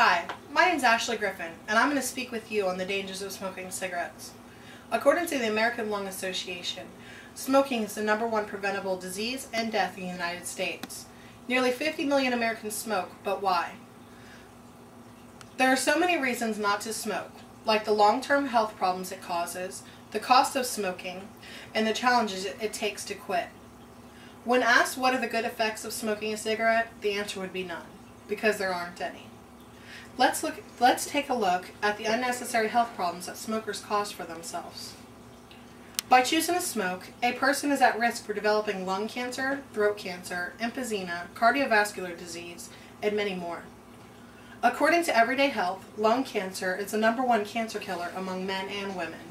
Hi, my name is Ashley Griffin, and I'm going to speak with you on the dangers of smoking cigarettes. According to the American Lung Association, smoking is the #1 preventable disease and death in the United States. Nearly 50 million Americans smoke, but why? There are so many reasons not to smoke, like the long-term health problems it causes, the cost of smoking, and the challenges it takes to quit. When asked what are the good effects of smoking a cigarette, the answer would be none, because there aren't any. Let's take a look at the unnecessary health problems that smokers cause for themselves. By choosing to smoke, a person is at risk for developing lung cancer, throat cancer, emphysema, cardiovascular disease, and many more. According to Everyday Health, lung cancer is the #1 cancer killer among men and women,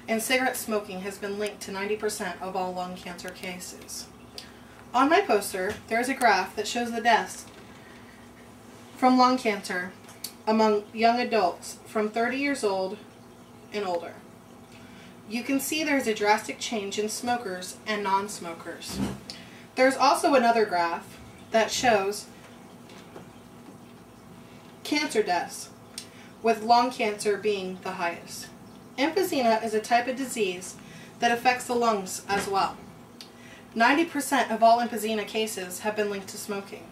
and cigarette smoking has been linked to 90% of all lung cancer cases. On my poster, there is a graph that shows the deaths from lung cancer among young adults from 30 years old and older. You can see there is a drastic change in smokers and non-smokers. There's also another graph that shows cancer deaths, with lung cancer being the highest. Emphysema is a type of disease that affects the lungs as well. 90% of all emphysema cases have been linked to smoking.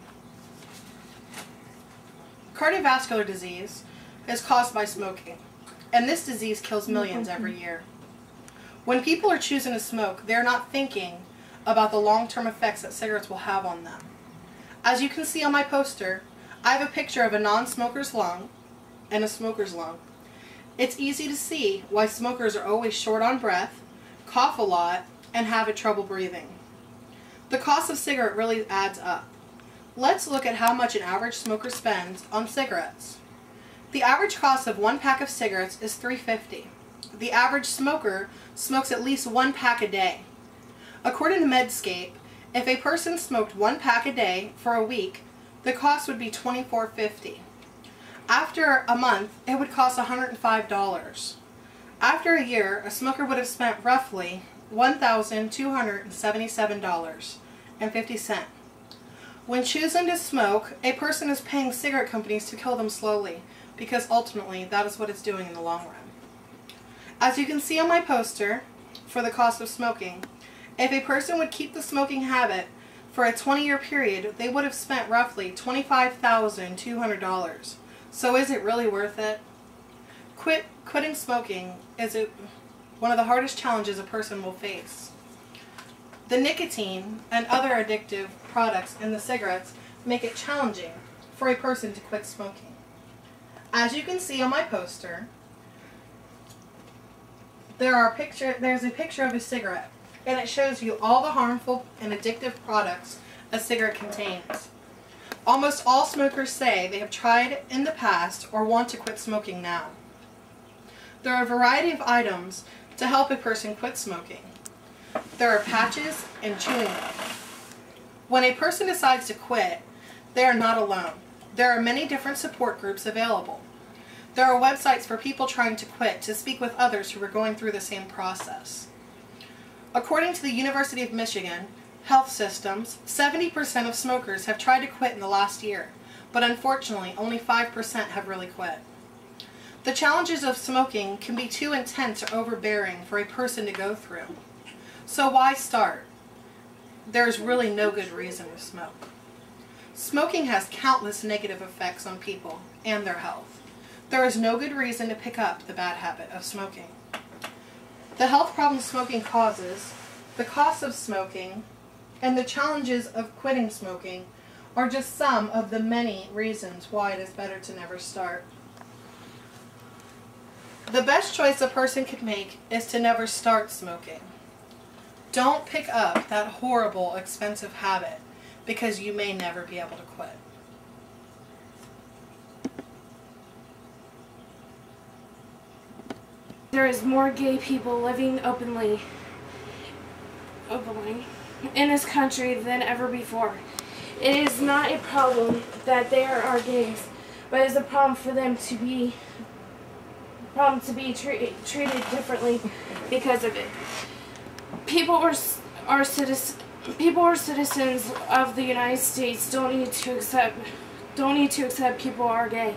Cardiovascular disease is caused by smoking, and this disease kills millions every year. When people are choosing to smoke, they're not thinking about the long-term effects that cigarettes will have on them. As you can see on my poster, I have a picture of a non-smoker's lung and a smoker's lung. It's easy to see why smokers are always short on breath, cough a lot, and have trouble breathing. The cost of cigarette really adds up. Let's look at how much an average smoker spends on cigarettes. The average cost of 1 pack of cigarettes is $3.50. The average smoker smokes at least 1 pack a day. According to Medscape, if a person smoked 1 pack a day for a week, the cost would be $24.50. After a month, it would cost $105. After a year, a smoker would have spent roughly $1,277.50. When choosing to smoke, a person is paying cigarette companies to kill them slowly, because ultimately that is what it's doing in the long run. As you can see on my poster, for the cost of smoking, if a person would keep the smoking habit for a 20-year period, they would have spent roughly $25,200. So is it really worth it? Quitting smoking is one of the hardest challenges a person will face. The nicotine and other addictive products in the cigarettes make it challenging for a person to quit smoking. As you can see on my poster, there's a picture of a cigarette, and it shows you all the harmful and addictive products a cigarette contains. Almost all smokers say they have tried in the past or want to quit smoking now. There are a variety of items to help a person quit smoking. There are patches and chewing gum. When a person decides to quit, they are not alone. There are many different support groups available. There are websites for people trying to quit to speak with others who are going through the same process. According to the University of Michigan Health Systems, 70% of smokers have tried to quit in the last year, but unfortunately only 5% have really quit. The challenges of smoking can be too intense or overbearing for a person to go through. So why start? There is really no good reason to smoke. Smoking has countless negative effects on people and their health. There is no good reason to pick up the bad habit of smoking. The health problems smoking causes, the cost of smoking, and the challenges of quitting smoking are just some of the many reasons why it is better to never start. The best choice a person could make is to never start smoking. Don't pick up that horrible, expensive habit because you may never be able to quit. There is more gay people living openly in this country than ever before. It is not a problem that there are gays, but it is a problem for them to be treated differently because of it. People are citizens of the United States don't need to accept people are gay.